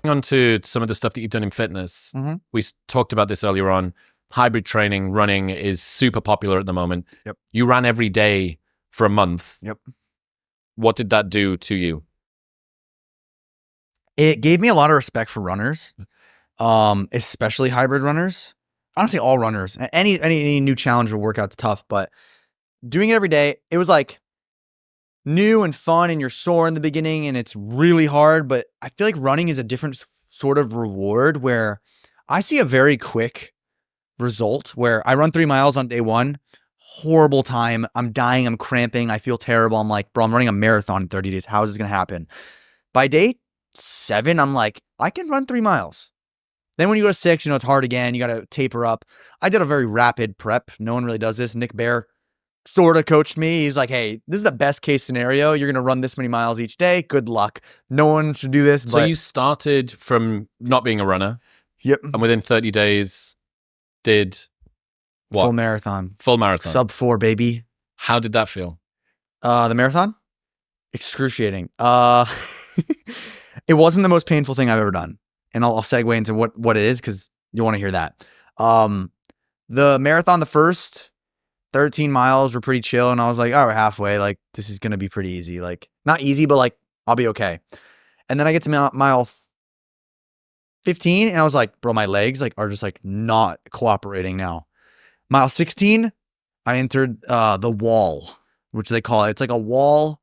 On to some of the stuff that you've done in fitness. Mm-hmm. We talked about this earlier on. Hybrid training, running is super popular at the moment. Yep. You ran every day for a month. Yep. What did that do to you? It gave me a lot of respect for runners, especially hybrid runners. Honestly, all runners. Any new challenge or workout's tough, but doing it every day, it was like new and fun, and you're sore in the beginning and it's really hard, but I feel like running is a different sort of reward where I see a very quick result where I run 3 miles on day 1, horrible time. I'm dying. I'm cramping. I feel terrible. I'm like, bro, I'm running a marathon in 30 days. How is this going to happen? By day 7, I'm like, I can run 3 miles. Then when you go to 6, it's hard again. You got to taper up. I did a very rapid prep. No one really does this. Nick Bear sort of coached me. He's like, hey, this is the best case scenario. You're going to run this many miles each day. Good luck. No one should do this. So you started from not being a runner. Yep. And within 30 days did what? Full marathon. Full marathon. Sub 4, baby. How did that feel? The marathon? Excruciating. It wasn't the most painful thing I've ever done. And I'll segue into what it is because you want to hear that. The marathon, the first 13 miles were pretty chill. And I was like, all right, halfway. Like, this is going to be pretty easy. Like, not easy, but like, I'll be okay. And then I get to mile 15 and I was like, bro, my legs like are just like not cooperating now. Mile 16, I entered the wall, which they call it. It's like a wall.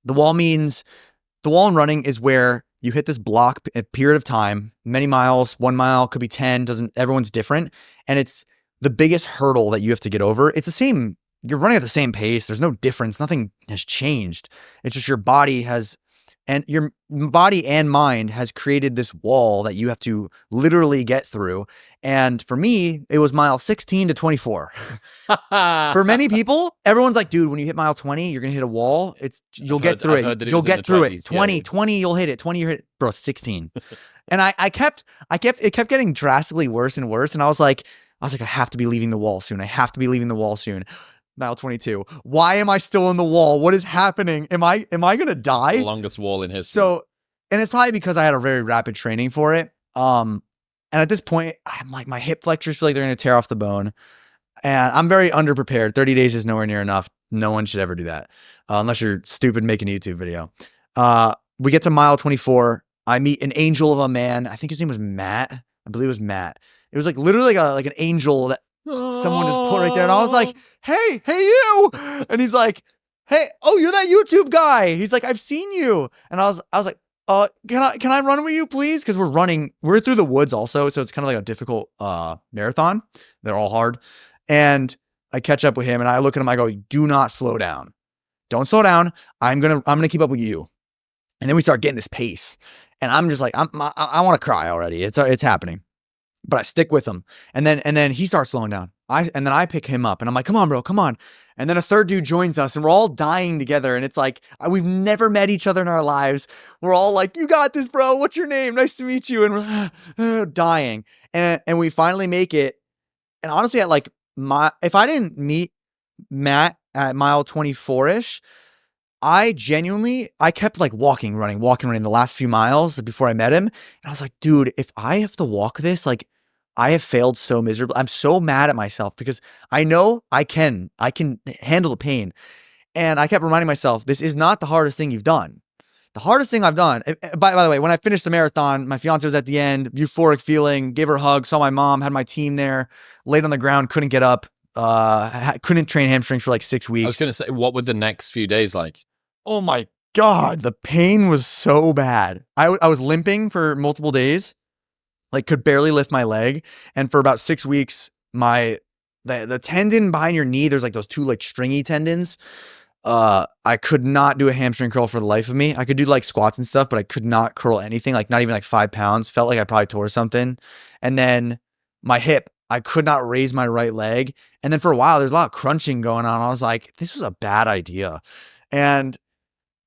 The wall in running is where you hit this block a period of time, many miles, 1 mile, could be 10, everyone's different. And it's the biggest hurdle that you have to get over. It's the same, you're running at the same pace. There's no difference. Nothing has changed. It's just your body and mind has created this wall that you have to literally get through. And for me, it was mile 16 to 24. For many people, everyone's like, dude, when you hit mile 20, you're going to hit a wall. You'll get through it. You'll get through it. 20, you'll hit it. 20, you hit it. Bro, 16. And it kept getting drastically worse and worse. And I was like, I have to be leaving the wall soon. I have to be leaving the wall soon. Mile 22. Why am I still in the wall? What is happening? Am I going to die? The longest wall in history. So, and it's probably because I had a very rapid training for it. And at this point, I'm like, my hip flexors feel like they're going to tear off the bone. And I'm very underprepared. 30 days is nowhere near enough. No one should ever do that. Unless you're stupid making a YouTube video. We get to mile 24. I meet an angel of a man. I think his name was Matt. I believe it was Matt. It was like literally like an angel that someone just put right there. And I was like, hey you. And he's like, hey, oh, you're that YouTube guy. He's like, I've seen you. And I was like, can I run with you, please? Because we're through the woods also. So it's kind of like a difficult marathon. They're all hard. And I catch up with him and I look at him, I go, do not slow down. Don't slow down. I'm gonna keep up with you. And then we start getting this pace. And I'm just like, I want to cry already. It's happening. But I stick with him. And then he starts slowing down. And then I pick him up and I'm like, come on, bro, come on. And then a third dude joins us and we're all dying together. And it's like, we've never met each other in our lives. We're all like, you got this, bro. What's your name? Nice to meet you. And we're dying. And we finally make it. And honestly, if I didn't meet Matt at mile 24-ish, I kept like walking, running the last few miles before I met him. And I was like, dude, if I have to walk this, like I have failed so miserably. I'm so mad at myself because I know I can handle the pain. And I kept reminding myself, this is not the hardest thing you've done. The hardest thing I've done, by the way, when I finished the marathon, my fiance was at the end, euphoric feeling, gave her a hug, saw my mom, had my team there, laid on the ground, couldn't get up, couldn't train hamstrings for like 6 weeks. I was going to say, what were the next few days like? Oh my God, the pain was so bad. I was limping for multiple days, like could barely lift my leg. And for about 6 weeks, the tendon behind your knee, there's like those two like stringy tendons. I could not do a hamstring curl for the life of me. I could do like squats and stuff, but I could not curl anything, like not even like 5 pounds. Felt like I probably tore something. And then my hip, I could not raise my right leg. And then for a while, there's a lot of crunching going on. I was like, this was a bad idea. And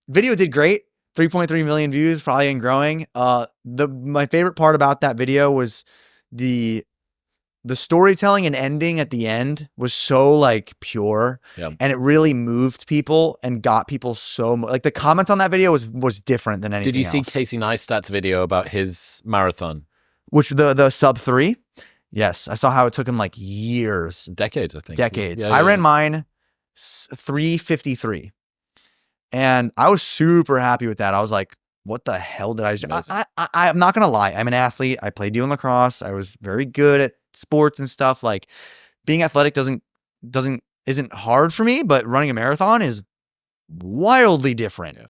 video did great. 3.3 million views, probably and growing. My favorite part about that video was the the storytelling and ending at the end was so like pure, Yeah. and it really moved people and got people so like the comments on that video was different than anything. Did you see else. Casey Neistat's video about his marathon? Which the sub 3? Yes, I saw how it took him like years, Decades, I think. decades. Yeah, I ran yeah. mine 3:53, and I was super happy with that. I was like, what the hell did I just do? Amazing. I'm not gonna lie. I'm an athlete. I played D1 lacrosse. I was very good at sports and stuff. Like being athletic isn't hard for me, but running a marathon is wildly different. Yeah.